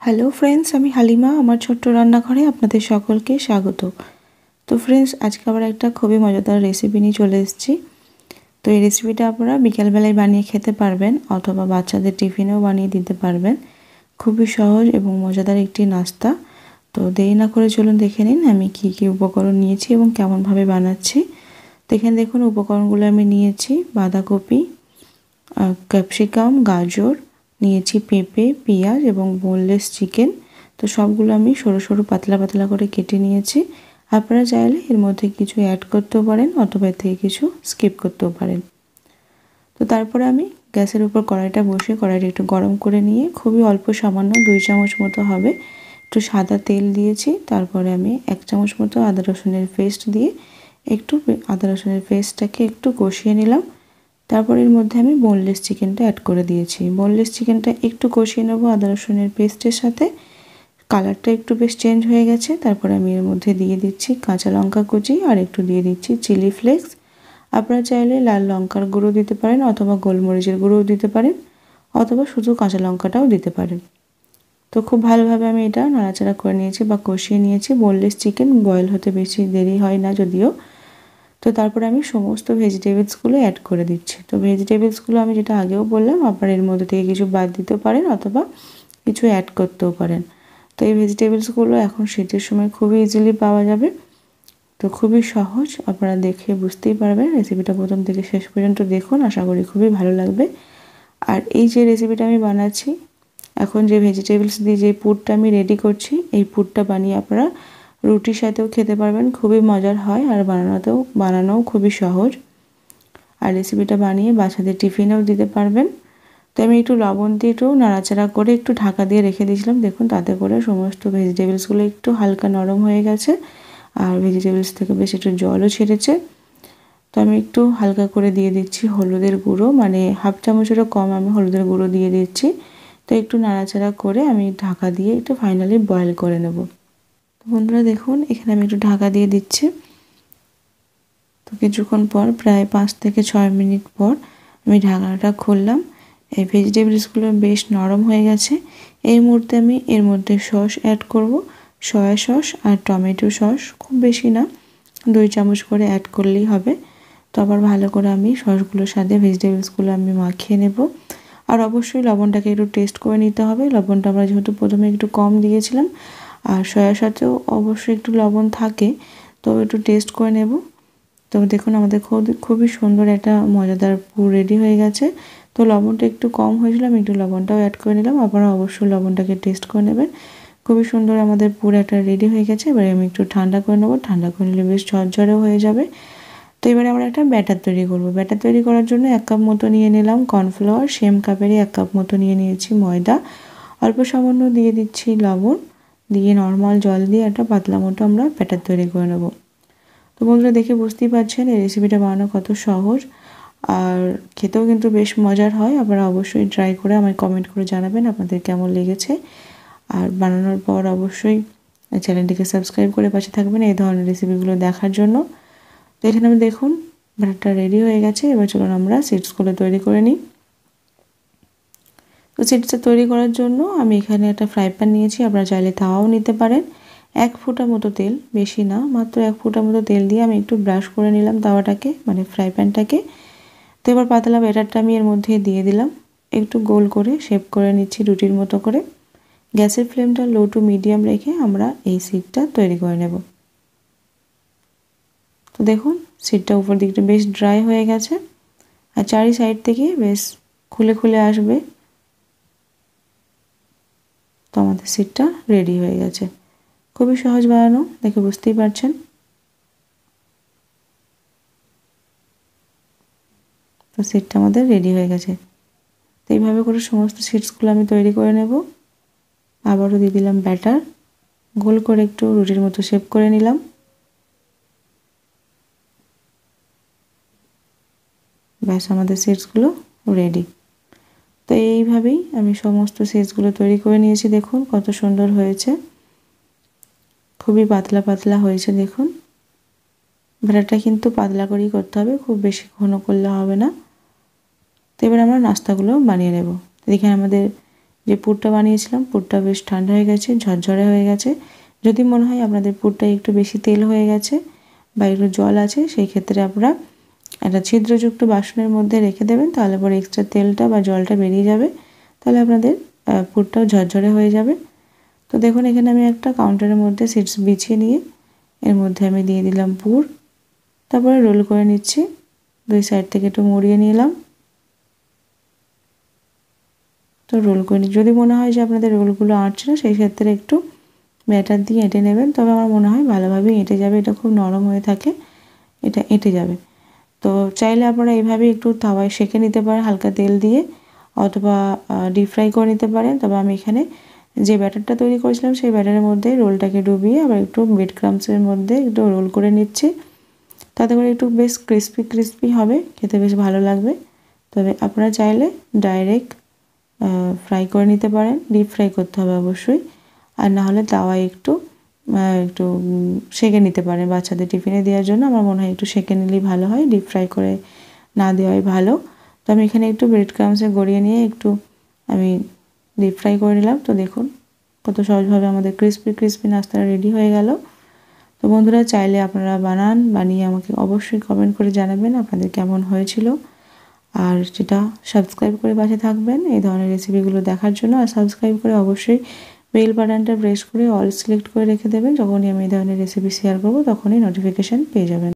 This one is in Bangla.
হ্যালো ফ্রেন্ডস, আমি হালিমা। আমার ছোট্ট রান্নাঘরে আপনাদের সকলকে স্বাগত। তো ফ্রেন্ডস, আজকে আবার একটা খুবই মজাদার রেসিপি নিয়ে চলে এসেছি। তো এই রেসিপিটা আপনারা বিকেলবেলায় বানিয়ে খেতে পারবেন অথবা বাচ্চাদের টিফিনেও বানিয়ে দিতে পারবেন। খুবই সহজ এবং মজাদার একটি নাস্তা। তো দেরি না করে চলুন দেখে নিন আমি কি কি উপকরণ নিয়েছি এবং কেমনভাবে বানাচ্ছি। তো এখানে দেখুন উপকরণগুলো আমি নিয়েছি বাঁধাকপি, ক্যাপসিকাম, গাজর, নিয়েছি পেঁপে, পেঁয়াজ এবং বোনলেস চিকেন। তো সবগুলো আমি সরু সরু পাতলা পাতলা করে কেটে নিয়েছি। আপনারা চাইলে এর মধ্যে কিছু অ্যাড করতেও পারেন অথবা এর থেকে কিছু স্কিপ করতেও পারেন। তো তারপরে আমি গ্যাসের উপর কড়াইটা বসে কড়াইটা একটু গরম করে নিয়ে খুবই অল্প সামান্য 2 চামচ মতো হবে একটু সাদা তেল দিয়েছি। তারপরে আমি 1 চামচ মতো আদা রসুনের পেস্ট দিয়ে একটু আদা রসুনের পেস্টটাকে একটু কষিয়ে নিলাম। তারপর এর মধ্যে আমি বোনলেস চিকেনটা অ্যাড করে দিয়েছি। বোনলেস চিকেনটা একটু কষিয়ে নেব আদা রসুনের পেস্টের সাথে। কালারটা একটু বেশ চেঞ্জ হয়ে গেছে। তারপর আমি এর মধ্যে দিয়ে দিচ্ছি কাঁচা লঙ্কা কুচি আর একটু দিয়ে দিচ্ছি চিলি ফ্লেক্স। আপনারা চাইলে লাল লঙ্কার গুঁড়ো দিতে পারেন অথবা গোলমরিচের গুঁড়োও দিতে পারেন অথবা শুধু কাঁচা লঙ্কাটাও দিতে পারেন। তো খুব ভালোভাবে আমি এটা নাড়াচাড়া করে নিয়েছি বা কষিয়ে নিয়েছি। বোনলেস চিকেন বয়েল হতে বেশি দেরি হয় না যদিও। তো তারপরে আমি সমস্ত ভেজিটেবলসগুলো অ্যাড করে দিচ্ছি। তো ভেজিটেবলসগুলো আমি যেটা আগেও বললাম, আপনারা এর মধ্যে থেকে কিছু বাদ দিতেও পারেন অথবা কিছু অ্যাড করতেও পারেন। তো এই ভেজিটেবলসগুলো এখন শীতের সময় খুবই ইজিলি পাওয়া যাবে। তো খুবই সহজ, আপনারা দেখে বুঝতেই পারবেন। রেসিপিটা প্রথম থেকে শেষ পর্যন্ত দেখুন, আশা করি খুবই ভালো লাগবে। আর এই যে রেসিপিটা আমি বানাচ্ছি, এখন যে ভেজিটেবলস দিয়ে যে পুরটা আমি রেডি করছি, এই পুরটা বানিয়ে আপনারা রুটির সাথেও খেতে পারবেন। খুবই মজার হয় আর বানানোও খুবই সহজ। আর রেসিপিটা বানিয়ে বাচ্চাদের টিফিনেও দিতে পারবেন। তো আমি একটু লবণ দিয়ে একটু নাড়াচাড়া করে একটু ঢাকা দিয়ে রেখে দিয়েছিলাম। দেখুন তাতে করে সমস্ত ভেজিটেবলসগুলো একটু হালকা নরম হয়ে গেছে আর ভেজিটেবলস থেকে বেশ একটু জলও ছেড়েছে। তো আমি একটু হালকা করে দিয়ে দিচ্ছি হলুদের গুঁড়ো, মানে হাফ চামচেরও কম আমি হলুদের গুঁড়ো দিয়ে দিচ্ছি। তো একটু নাড়াচাড়া করে আমি ঢাকা দিয়ে একটু ফাইনালি বয়েল করে নেব। তো বন্ধুরা দেখুন, এখানে আমি একটু ঢাকা দিয়ে দিচ্ছি। তো কিছুক্ষণ পর প্রায় 5 থেকে 6 মিনিট পর আমি ঢাকনাটা খুললাম। এই ভেজিটেবলসগুলো বেশ নরম হয়ে গেছে। এই মুহূর্তে আমি এর মধ্যে সস অ্যাড করব, সয়া সস আর টমেটো সস। খুব বেশি না, 2 চামচ করে অ্যাড করলেই হবে। তো আবার ভালো করে আমি সসগুলোর সাথে ভেজিটেবলসগুলো আমি মাখিয়ে নেব। আর অবশ্যই লবণটাকে একটু টেস্ট করে নিতে হবে। লবণটা আমরা যেহেতু প্রথমে একটু কম দিয়েছিলাম আর সয়ার সাথেও অবশ্যই একটু লবণ থাকে, তো একটু টেস্ট করে নেব। তো দেখুন আমাদের খুবই সুন্দর একটা মজাদার পুর রেডি হয়ে গেছে। তো লবণটা একটু কম হয়েছিল, আমি একটু লবণটাও অ্যাড করে নিলাম। আপনারা অবশ্যই লবণটাকে টেস্ট করে নেবেন। খুবই সুন্দর আমাদের পুর একটা রেডি হয়ে গেছে। এবারে আমি একটু ঠান্ডা করে নেবো। ঠান্ডা করে নিলে বেশ ঝরঝরেও হয়ে যাবে। তো এবারে আমরা একটা ব্যাটার তৈরি করব। ব্যাটার তৈরি করার জন্য 1 কাপ মতো নিয়ে নিলাম কর্নফ্লাওয়ার, সেম কাপেরই 1 কাপ মতো নিয়ে নিয়েছি ময়দা, অল্প সামান্য দিয়ে দিচ্ছি লবণ, দিয়ে নর্মাল জল দিয়ে একটা পাতলা মতো আমরা ব্যাটার তৈরি করে নেব। তো বন্ধুরা দেখে বুঝতেই পারছেন এই রেসিপিটা বানানো কত সহজ আর খেতেও কিন্তু বেশ মজার হয়। আপনারা অবশ্যই ট্রাই করে আমায় কমেন্ট করে জানাবেন আপনাদের কেমন লেগেছে। আর বানানোর পর অবশ্যই চ্যানেলটিকে সাবস্ক্রাইব করে পাশে থাকবেন এই ধরনের রেসিপিগুলো দেখার জন্য। তো এখানে আমি দেখুন ব্যাটারটা রেডি হয়ে গেছে। এবার চলুন আমরা সিডসগুলো তৈরি করে নিই। তো সিডসটা তৈরি করার জন্য আমি এখানে একটা ফ্রাই প্যান নিয়েছি, আপনারা চাইলে তাওয়াও নিতে পারেন। 1 ফুটা মতো তেল, বেশি না, মাত্র 1 ফুটা মতো তেল দিয়ে আমি একটু ব্রাশ করে নিলাম তাওয়াটাকে, মানে ফ্রাই প্যানটাকে। তো এবার পাতলা ব্যাটারটা আমি এর মধ্যে দিয়ে দিলাম, একটু গোল করে শেপ করে নিচ্ছি রুটির মতো করে। গ্যাসের ফ্লেমটা লো টু মিডিয়াম রেখে আমরা এই সিডটা তৈরি করে নেব। তো দেখুন সিডটা উপর দিকটা বেশ ড্রাই হয়ে গেছে আর চারি সাইড থেকে বেশ খুলে খুলে আসবে। তো আমাদের সিডটা রেডি হয়ে গেছে। খুবই সহজ বানানো, দেখে বুঝতেই পারছেন। তো সিডটা আমাদের রেডি হয়ে গেছে। তো এইভাবে করে সমস্ত সিডসগুলো আমি তৈরি করে নেব। আবারও দিয়ে দিলাম ব্যাটার, গোল করে একটু রুটির মতো শেপ করে নিলাম। ব্যাস আমাদের সিডসগুলো রেডি। তো এইভাবেই আমি সমস্ত সিডসগুলো তৈরি করে নিয়েছি। দেখুন কত সুন্দর হয়েছে, খুবই পাতলা পাতলা হয়েছে। দেখুন ব্যাটারটা কিন্তু পাতলা করেই করতে হবে, খুব বেশি ঘন করলে হবে না। তো এবার আমরা নাস্তাগুলো বানিয়ে নেব। এখানে আমাদের যে পুরটা বানিয়েছিলাম পুরটা বেশ ঠান্ডা হয়ে গেছে, ঝরঝরে হয়ে গেছে। যদি মনে হয় আপনাদের পুরটা একটু বেশি তেল হয়ে গেছে বা একটু জল আছে, সেই ক্ষেত্রে আপনারা একটা ছিদ্রযুক্ত বাসনের মধ্যে রেখে দেবেন, তাহলে পরে এক্সট্রা তেলটা বা জলটা বেরিয়ে যাবে, তাহলে আপনাদের পুরটাও ঝরঝরে হয়ে যাবে। তো দেখুন এখানে আমি একটা কাউন্টারের মধ্যে সিটস বিছিয়ে নিয়ে এর মধ্যে আমি দিয়ে দিলাম পুর, তারপরে রোল করে নিচ্ছি। দুই সাইড থেকে একটু মুড়িয়ে নিলাম। তো রোল করে যদি মনে হয় যে আপনাদের রোলগুলো আঁটছে না, সেই ক্ষেত্রে একটু ব্যাটার দিয়ে এঁটে নেবেন, তবে আমার মনে হয় ভালোভাবে এঁটে যাবে। এটা খুব নরম হয়ে থাকে, এটা এঁটে যাবে। তো চাইলে আপনারা এইভাবে একটু তাওয়ায় সেঁকে নিতে পারেন হালকা তেল দিয়ে, অথবা ডিপ ফ্রাই করে নিতে পারেন। তবে আমি এখানে যে ব্যাটারটা তৈরি করেছিলাম সেই ব্যাটারের মধ্যে রোলটাকে ডুবিয়ে আবার একটু ব্রেড ক্রাম্বসের মধ্যে একটু রোল করে নিচ্ছি, তাতে করে একটু বেশ ক্রিস্পি ক্রিস্পি হবে, খেতে বেশ ভালো লাগবে। তবে আপনারা চাইলে ডাইরেক্ট ফ্রাই করে নিতে পারেন, ডিপ ফ্রাই করতে হবে অবশ্যই, আর না হলে তাওয়ায় একটু একটু সেঁকে নিতে পারেন। বাচ্চাদের টিফিনে দেওয়ার জন্য আমার মনে হয় একটু সেঁকে নিলেই ভালো হয়, ডিপ ফ্রাই করে না দেওয়াই ভালো। তো আমি এখানে একটু ব্রেড ক্রাম্বসে গড়িয়ে নিয়ে একটু আমি ডিপ ফ্রাই করে নিলাম। তো দেখুন কত সহজভাবে আমাদের ক্রিস্পি ক্রিস্পি নাস্তাটা রেডি হয়ে গেল। তো বন্ধুরা চাইলে আপনারা বানিয়ে আমাকে অবশ্যই কমেন্ট করে জানাবেন আপনাদের কেমন হয়েছিল। আর যেটা সাবস্ক্রাইব করে পাশে থাকবেন এই ধরনের রেসিপিগুলো দেখার জন্য, আর সাবস্ক্রাইব করে অবশ্যই বেল বাটনটা প্রেস করে অল সিলেক্ট করে রেখে দেবেন। যখনই আমি এই ধরনের রেসিপি শেয়ার করব তখনই নোটিফিকেশান পেয়ে যাবেন।